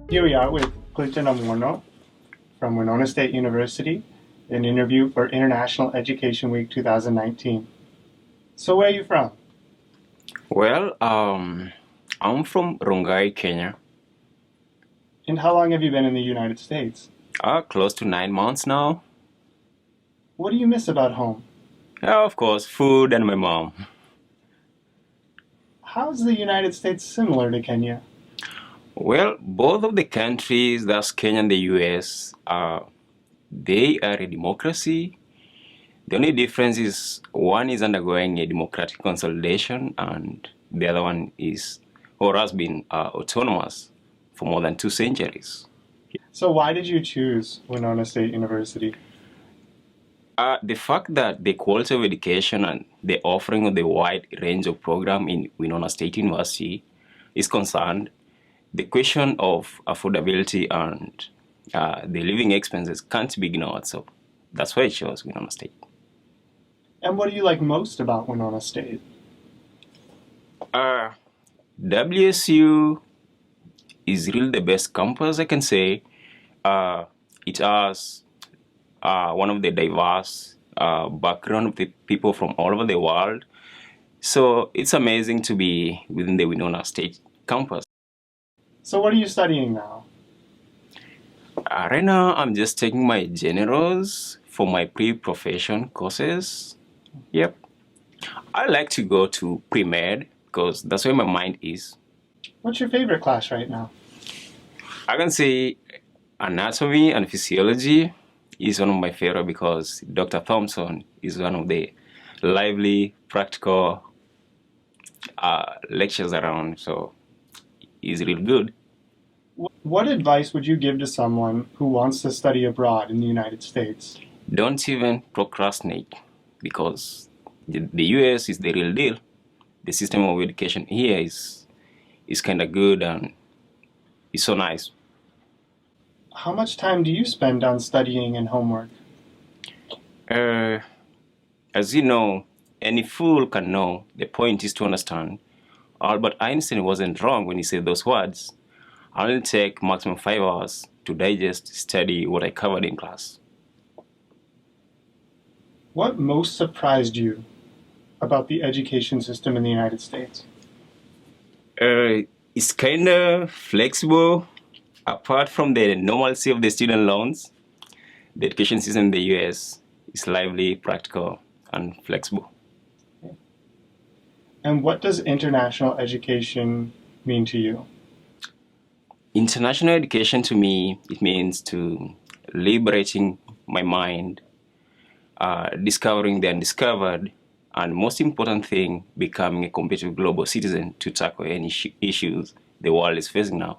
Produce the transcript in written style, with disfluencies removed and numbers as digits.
Here we are with Clinton Amuano from Winona State University, an interview for International Education Week 2019. So where are you from? Well, I'm from Rongai, Kenya. And how long have you been in the United States? Close to 9 months now. What do you miss about home? Yeah, of course, food and my mom. How is the United States similar to Kenya? Well, both of the countries, that's Kenya and the US, they are a democracy. The only difference is one is undergoing a democratic consolidation and the other one is or has been autonomous for more than 2 centuries. So why did you choose Winona State University? The fact that the quality of education and the offering of the wide range of program in Winona State University is concerned, the question of affordability and the living expenses can't be ignored. So that's why I chose Winona State. And what do you like most about Winona State? WSU is really the best campus, I can say. It has one of the diverse background of the people from all over the world. So it's amazing to be within the Winona State campus. So what are you studying now? Right now, I'm just taking my generals for my pre-profession courses. Yep. I like to go to pre-med because that's where my mind is. What's your favorite class right now? I can say anatomy and physiology is one of my favorite because Dr. Thompson is one of the lively, practical lectures around, so it's really good. What advice would you give to someone who wants to study abroad in the United States? Don't even procrastinate because the US is the real deal. The system of education here is kind of good and it's so nice. How much time do you spend on studying and homework? Uh, as you know, any fool can know. The point is to understand. Albert Einstein wasn't wrong when he said those words. I only take maximum 5 hours to digest, study what I covered in class. What most surprised you about the education system in the United States? It's kind of flexible. Apart from the normalcy of the student loans, the education system in the US is lively, practical, and flexible. And what does international education mean to you? International education to me, it means to liberating my mind, discovering the undiscovered, and most important thing, becoming a competitive global citizen to tackle any issues the world is facing now.